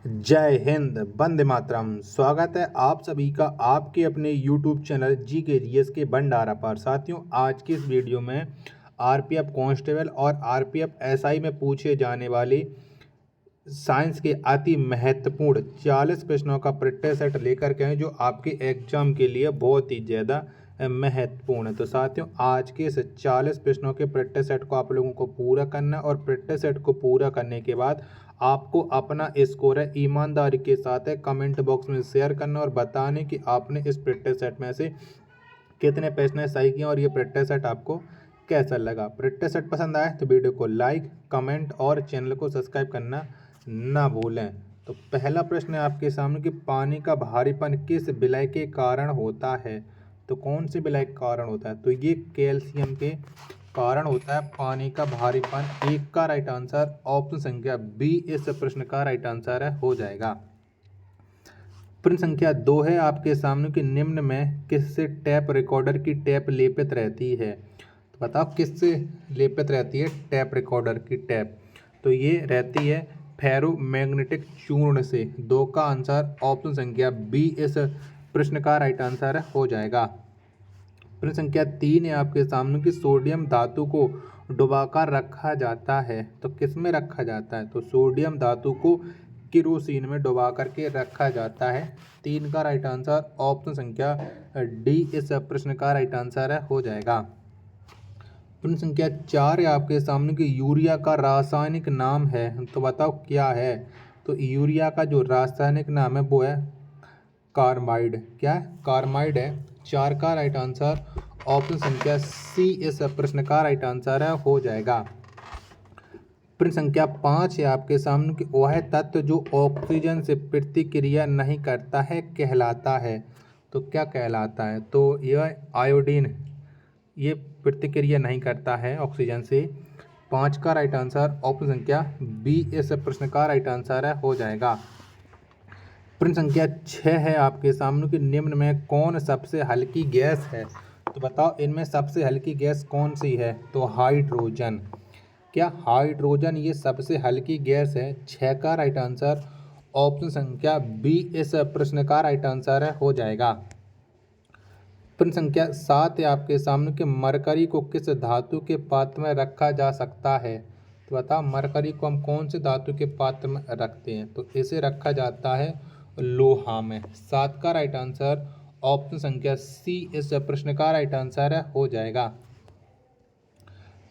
जय हिंद, वंदे मातरम। स्वागत है आप सभी का आपके अपने यूट्यूब चैनल जी के जीएस के भंडारा पर। साथियों, आज की इस वीडियो में आरपीएफ कांस्टेबल और आरपीएफ एसआई में पूछे जाने वाले साइंस के अति महत्वपूर्ण 40 प्रश्नों का प्रैक्टिस सेट लेकर के आए जो आपके एग्जाम के लिए बहुत ही ज़्यादा महत्वपूर्ण है। तो साथियों, आज के इस 40 प्रश्नों के प्रैक्टिस सेट को आप लोगों को पूरा करना है और प्रैक्टिस सेट को पूरा करने के बाद आपको अपना स्कोर है ईमानदारी के साथ है कमेंट बॉक्स में शेयर करना और बताने कि आपने इस प्रैक्टिस सेट में से कितने प्रश्न सही किए और ये प्रैक्टिस सेट आपको कैसा लगा। प्रैक्टिस सेट पसंद आए तो वीडियो को लाइक, कमेंट और चैनल को सब्सक्राइब करना ना भूलें। तो पहला प्रश्न है आपके सामने कि पानी का भारीपन किस विलय के कारण होता है। तो कौन से विलय के कारण होता है? तो ये कैल्शियम के कारण होता है पानी का भारीपन। एक का राइट आंसर ऑप्शन संख्या बी इस प्रश्न का राइट आंसर है, हो जाएगा। प्रश्न संख्या 2 है आपके सामने कि निम्न में किससे टैप रिकॉर्डर की टैप लेपित रहती है। तो बताओ किससे लेपित रहती है टैप रिकॉर्डर की टैप। तो ये रहती है फेरोमैग्नेटिक चूर्ण से। 2 का आंसर ऑप्शन संख्या बी इस प्रश्न का राइट आंसर है, हो जाएगा। प्रश्न संख्या 3 है आपके सामने कि सोडियम धातु को डुबाकर रखा जाता है। तो किस में रखा जाता है? तो सोडियम धातु को केरोसिन में डुबा करके रखा जाता है। 3 का राइट आंसर ऑप्शन संख्या डी इस प्रश्न का राइट आंसर है, हो जाएगा। प्रश्न संख्या 4 है आपके सामने कि यूरिया का रासायनिक नाम है। तो बताओ क्या है? तो यूरिया का जो रासायनिक नाम है वो है कार्बाइड। क्या है? कार्बाइड है। 4 का राइट आंसर ऑप्शन संख्या सी इस प्रश्न का राइट आंसर है, हो जाएगा। प्रश्न संख्या 5 है आपके सामने कि वह तत्व जो ऑक्सीजन से प्रतिक्रिया नहीं करता है कहलाता है। तो क्या कहलाता है? तो यह आयोडीन, ये प्रतिक्रिया नहीं करता है ऑक्सीजन से। 5 का राइट आंसर ऑप्शन संख्या बी इस प्रश्न का राइट आंसर है, हो जाएगा। प्रश्न संख्या 6 है आपके सामने कि निम्न में कौन सबसे हल्की गैस है। तो बताओ इनमें सबसे हल्की गैस कौन सी है? तो हाइड्रोजन। क्या हाइड्रोजन ये सबसे हल्की गैस है? 6 का राइट आंसर ऑप्शन संख्या बी इस प्रश्न का राइट आंसर है, हो जाएगा। प्रश्न संख्या 7 है आपके सामने कि मरकरी को किस धातु के पात्र में रखा जा सकता है। तो बताओ मरकरी को हम कौन से धातु के पात्र में रखते हैं? तो इसे रखा जाता है लोहा में। 7 का राइट आंसर ऑप्शन संख्या सी इस प्रश्न का राइट आंसर है, हो जाएगा।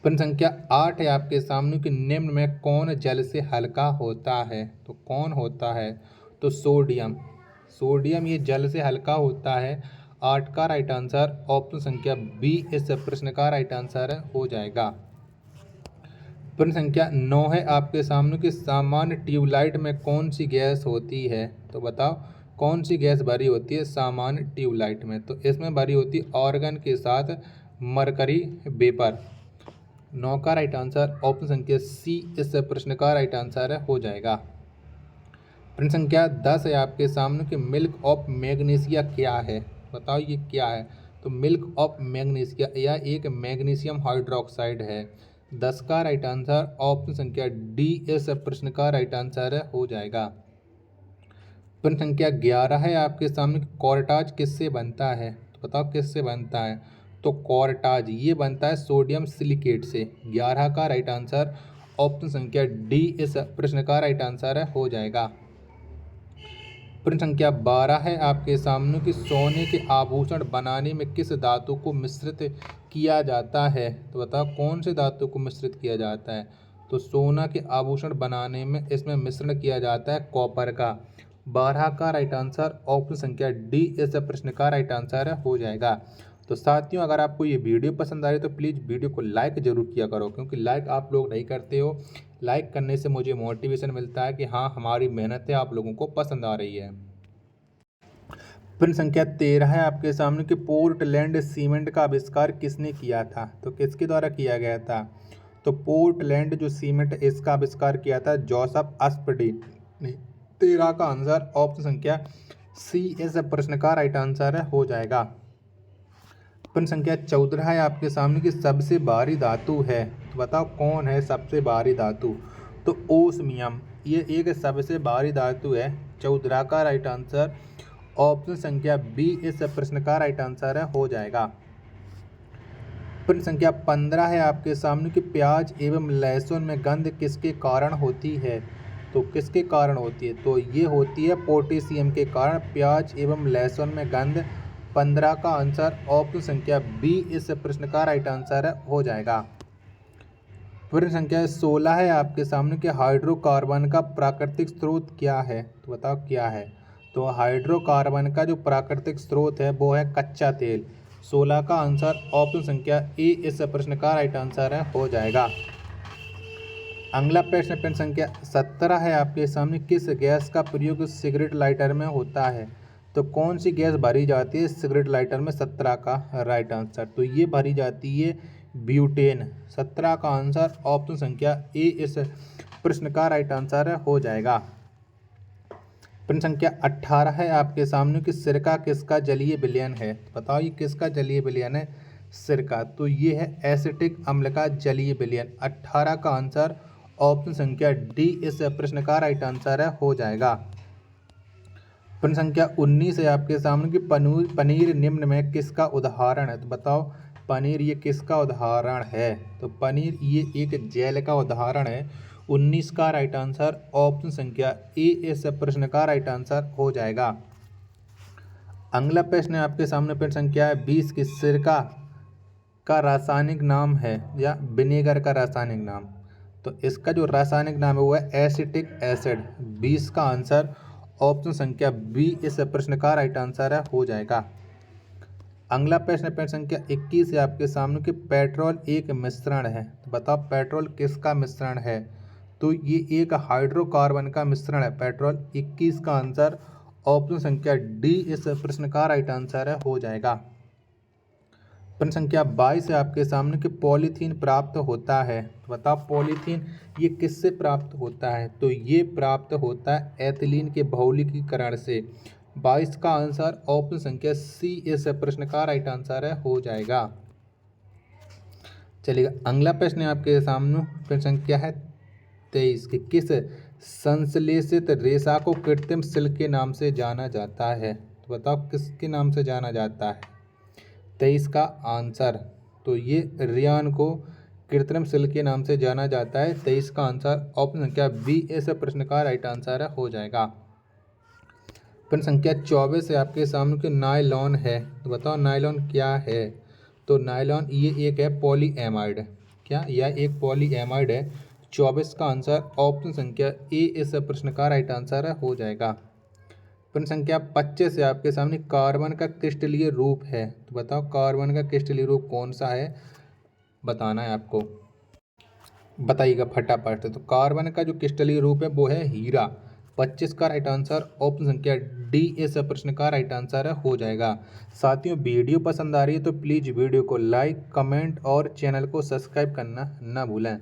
प्रश्न संख्या 8 है आपके सामने कि निम्न में कौन जल से हल्का होता है। तो कौन होता है? तो सोडियम। सोडियम ये जल से हल्का होता है। 8 का राइट आंसर ऑप्शन संख्या बी इस प्रश्न का राइट आंसर है, हो जाएगा। प्रश्न संख्या 9 है आपके सामने कि सामान्य ट्यूबलाइट में कौन सी गैस होती है। तो बताओ कौन सी गैस भरी होती है सामान्य ट्यूबलाइट में। तो इसमें भरी होती है ऑर्गन के साथ मरकरी वेपर। 9 का राइट आंसर ऑप्शन संख्या सी इस प्रश्न का राइट आंसर है, हो जाएगा। प्रश्न संख्या 10 है आपके सामने कि मिल्क ऑफ मैग्नीशिया क्या है। बताओ ये क्या है? तो मिल्क ऑफ मैग्नीशिया यह एक मैग्नीशियम हाइड्रोक्साइड है। 10 का राइट आंसर ऑप्शन संख्या डी इस प्रश्न का राइट आंसर है, हो जाएगा। प्रश्न संख्या 11 है आपके सामने कि कॉर्टाज किससे बनता है। तो बताओ किससे बनता है? तो कॉर्टाज ये बनता है सोडियम सिलिकेट से। 11 का राइट आंसर ऑप्शन संख्या डी इस प्रश्न का राइट आंसर है, हो जाएगा। प्रश्न संख्या 12 है आपके सामने कि सोने के आभूषण बनाने में किस धातु को मिश्रित किया जाता है। तो बताओ कौन से धातु को मिश्रित किया जाता है? तो सोना के आभूषण बनाने में इसमें मिश्रण किया जाता है कॉपर का। 12 का राइट आंसर ऑप्शन संख्या डी इस प्रश्न का राइट आंसर है, हो जाएगा। तो साथियों, अगर आपको ये वीडियो पसंद आ रही है तो प्लीज़ वीडियो को लाइक ज़रूर किया करो, क्योंकि लाइक आप लोग नहीं करते हो। लाइक करने से मुझे मोटिवेशन मिलता है कि हाँ, हमारी मेहनतें आप लोगों को पसंद आ रही है। प्रश्न संख्या 13 है आपके सामने कि पोर्टलैंड सीमेंट का आविष्कार किसने किया था। तो किसके द्वारा किया गया था? तो पोर्टलैंड जो सीमेंट इसका आविष्कार किया था जोसेफ अस्पडे ने। 13 का आंसर ऑप्शन संख्या सी इस प्रश्न का राइट आंसर है, हो जाएगा। प्रश्न संख्या 14 है आपके सामने कि सबसे भारी धातु है। तो बताओ कौन है सबसे भारी धातु? तो ओस्मियम। ये एक सबसे भारी धातु है। 14 का राइट आंसर ऑप्शन संख्या बी इस प्रश्न का राइट आंसर है, हो जाएगा। प्रश्न संख्या 15 है आपके सामने कि प्याज एवं लहसुन में गंध किसके कारण होती है। तो किसके कारण होती है, तो ये होती है पोटेशियम के कारण प्याज एवं लहसुन में गंध। 15 का आंसर ऑप्शन संख्या बी इस प्रश्न का राइट आंसर है, हो जाएगा। प्रश्न संख्या 16 है आपके सामने कि हाइड्रोकार्बन का प्राकृतिक स्रोत क्या है। तो बताओ क्या है। तो हाइड्रोकार्बन का जो प्राकृतिक स्रोत है वो है कच्चा तेल। 16 का आंसर ऑप्शन संख्या ए इस प्रश्न का राइट आंसर है, हो जाएगा। अगला प्रश्न संख्या 17 है आपके सामने किस गैस का प्रयोग सिगरेट लाइटर में होता है। तो कौन सी गैस भरी जाती है सिगरेट लाइटर में। 17 का राइट आंसर तो ये भरी जाती है ब्यूटेन। 17 का आंसर ऑप्शन संख्या ए इस प्रश्न का राइट आंसर है, हो जाएगा। प्रश्न संख्या 18 है आपके सामने कि सिरका किसका जलीय विलयन है। बताओ ये किसका जलीय विलयन है सिरका। तो ये है एसिटिक अम्ल का जलीय विलयन। 18 का आंसर ऑप्शन संख्या डी इस प्रश्न का राइट आंसर है, हो जाएगा। प्रश्न संख्या 19 है आपके सामने कि पनीर निम्न में किसका उदाहरण है। तो बताओ पनीर ये किसका उदाहरण है। तो पनीर ये एक जेल का उदाहरण है। 19 का राइट आंसर ऑप्शन संख्या ए इस प्रश्न का राइट आंसर, हो जाएगा। अगला प्रश्न है आपके सामने प्रश्न संख्या 20 की सिरका का रासायनिक नाम है या विनेगर का रासायनिक नाम। तो इसका जो रासायनिक नाम है वो है एसिटिक एसिड। 20 का आंसर ऑप्शन संख्या बी इस प्रश्न का राइट आंसर है, हो जाएगा। अगला प्रश्न संख्या 21 है आपके सामने कि पेट्रोल एक मिश्रण है। तो बताओ पेट्रोल किसका मिश्रण है। तो ये एक हाइड्रोकार्बन का मिश्रण है पेट्रोल। 21 का आंसर ऑप्शन संख्या डी इस प्रश्न का राइट आंसर है, हो जाएगा। प्रश्न संख्या 22 है आपके सामने कि पॉलीथीन प्राप्त होता है। तो बताओ पॉलीथीन ये किससे प्राप्त होता है। तो ये प्राप्त होता है एथिलीन के बहुलकीकरण से। 22 का आंसर ऑप्शन संख्या सी इस प्रश्न का राइट आंसर है, हो जाएगा। चलिएगा अगला प्रश्न है आपके सामने प्रश्न संख्या है 23 कि किस संश्लेषित रेशा को कृत्रिम सिल्क के नाम से जाना जाता है। तो बताओ किसके नाम से जाना जाता है। 23 का आंसर तो ये रियान को कृत्रिम सिल्क के नाम से जाना जाता है। 23 का आंसर ऑप्शन संख्या बी इस प्रश्न का राइट आंसर है, हो जाएगा। प्रश्न संख्या 24 है आपके सामने कि नायलॉन है। तो बताओ नायलॉन क्या है। तो नायलॉन ये एक है पॉलीएमाइड। क्या यह एक पॉलीएमाइड है। 24 का आंसर ऑप्शन संख्या ए इस प्रश्न का राइट आंसर है, हो जाएगा। प्रश्न संख्या 25 है आपके सामने कार्बन का क्रिस्टलीय रूप है। तो बताओ कार्बन का क्रिस्टलीय रूप कौन सा है, बताना है आपको, बताइएगा फटाफट। तो कार्बन का जो क्रिस्टलीय रूप है वो है हीरा। 25 का राइट आंसर ऑप्शन संख्या डी इस प्रश्न का राइट आंसर है, हो जाएगा। साथियों वीडियो पसंद आ रही है तो प्लीज़ वीडियो को लाइक कमेंट और चैनल को सब्सक्राइब करना ना भूलें।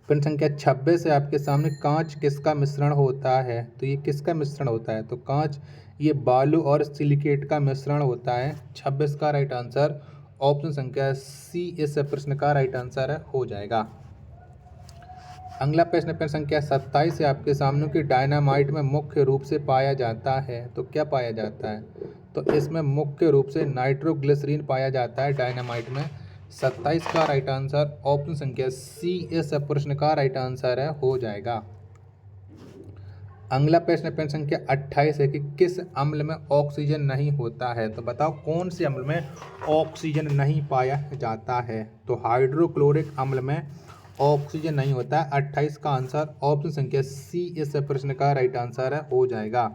प्रश्न संख्या 26 है आपके सामने कांच किसका मिश्रण होता है। तो ये किसका मिश्रण होता है। तो कांच ये बालू और सिलिकेट का मिश्रण होता है। 26 का राइट आंसर ऑप्शन संख्या सी इस प्रश्न का राइट आंसर है, हो जाएगा। अगला प्रश्न संख्या 27 है आपके सामने कि डायनामाइट में मुख्य रूप से पाया जाता है। तो क्या पाया जाता है। तो इसमें मुख्य रूप से नाइट्रोग्लिसरीन पाया जाता है डायनामाइट में। 27 का राइट आंसर ऑप्शन संख्या सी इस प्रश्न का राइट आंसर है, हो जाएगा। अगला प्रश्न संख्या 28 है कि किस अम्ल में ऑक्सीजन नहीं होता है। तो बताओ कौन से अम्ल में ऑक्सीजन नहीं पाया जाता है। तो हाइड्रोक्लोरिक अम्ल में ऑक्सीजन नहीं होता है। 28 का आंसर ऑप्शन संख्या सी इस प्रश्न का राइट आंसर है, हो जाएगा।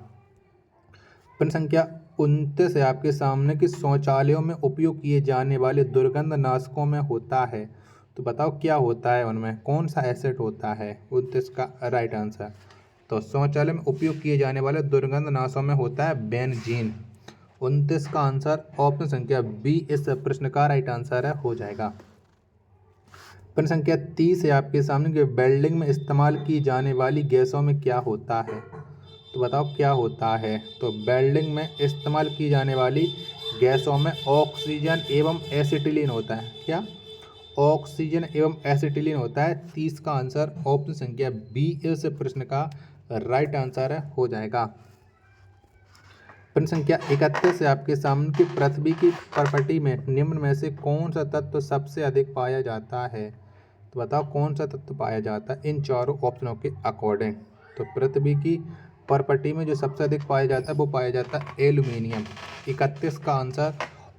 प्रश्न संख्या 29 है आपके सामने कि शौचालयों में उपयोग किए जाने वाले दुर्गंध नाशकों में होता है। तो बताओ क्या होता है उनमें, कौन सा एसिड होता है। 29 का राइट आंसर तो शौचालय में उपयोग किए जाने वाले दुर्गंध नाशों में होता है बेंजीन। 29 का आंसर ऑप्शन संख्या बी इस प्रश्न का राइट आंसर है, हो जाएगा। प्रश्न संख्या 30 है आपके सामने कि वेल्डिंग में इस्तेमाल की जाने वाली गैसों में क्या होता है। तो बताओ क्या होता है। तो वेल्डिंग में इस्तेमाल की जाने वाली गैसों में ऑक्सीजन एवं एसिटिलीन होता है। क्या ऑक्सीजन एवं एसिटिलीन होता है। 30 का आंसर ऑप्शन संख्या बी इस प्रश्न का राइट आंसर हो जाएगा। प्रश्न संख्या 31 से आपके सामने की पृथ्वी की प्रॉपर्टी में निम्न में से कौन सा तत्व सबसे अधिक पाया जाता है। तो बताओ कौन सा तत्व पाया जाता है इन चारों ऑप्शनों के अकॉर्डिंग। तो पृथ्वी की प्रॉपर्टी में जो सबसे अधिक पाया जाता है वो पाया जाता है एल्यूमिनियम। 31 का आंसर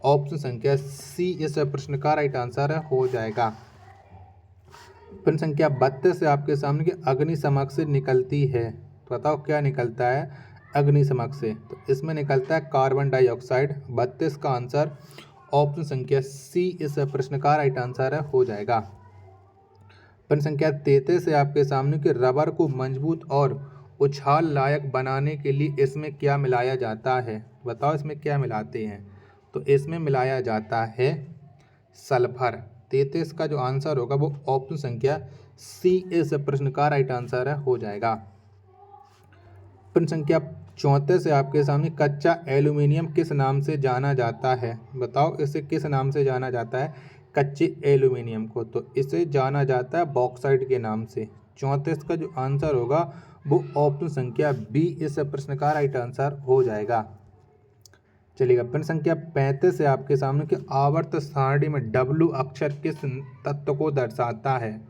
ऑप्शन संख्या सी इस प्रश्न का राइट आंसर हो जाएगा। प्रश्न संख्या 32 से आपके सामने की अग्निशमक से निकलती है। तो बताओ क्या निकलता है अग्निशमक से। तो इसमें निकलता है कार्बन डाइऑक्साइड। 32 का आंसर ऑप्शन संख्या सी इस प्रश्न का राइट आंसर हो जाएगा। प्रश्न संख्या 33 से आपके सामने के रबर को मजबूत और उछाल लायक बनाने के लिए इसमें क्या मिलाया जाता है। बताओ इसमें क्या मिलाते हैं। तो इसमें मिलाया जाता है सल्फर। 33 का जो आंसर होगा वो ऑप्शन संख्या सी इस प्रश्न का राइट आंसर हो जाएगा। प्रश्न संख्या 34 से आपके सामने कच्चा एल्यूमिनियम किस नाम से जाना जाता है। बताओ इसे किस नाम से जाना जाता है कच्चे एल्यूमिनियम को। तो इसे जाना जाता है बॉक्साइट के नाम से। 34 का जो आंसर होगा वो ऑप्शन संख्या बी इस प्रश्न का राइट आंसर हो जाएगा। चलिएगा प्रश्न संख्या 35 से आपके सामने कि आवर्त सारणी में W अक्षर किस तत्व को दर्शाता है।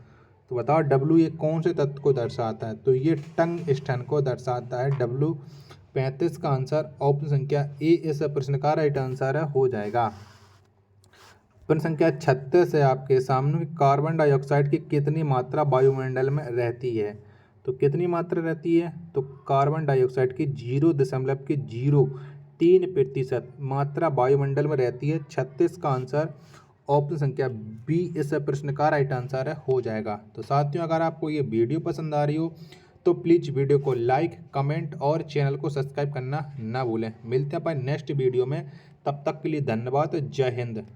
तो बताओ W ये कौन से तत्व को दर्शाता है। तो ये टंगस्टन को दर्शाता है W। 35 का आंसर ऑप्शन संख्या ए इस प्रश्न का राइट आंसर हो जाएगा। प्रश्न संख्या 36 से आपके सामने कार्बन डाइऑक्साइड की कितनी मात्रा वायुमंडल में रहती है। तो कितनी मात्रा रहती है। तो कार्बन डाइऑक्साइड की 0.03% मात्रा वायुमंडल में रहती है। 36 का आंसर ऑप्शन संख्या बी इस प्रश्न का राइट आंसर हो जाएगा। तो साथियों अगर आपको ये वीडियो पसंद आ रही हो तो प्लीज़ वीडियो को लाइक कमेंट और चैनल को सब्सक्राइब करना ना भूलें। मिलते हैं अपन नेक्स्ट वीडियो में, तब तक के लिए धन्यवाद। जय हिंद।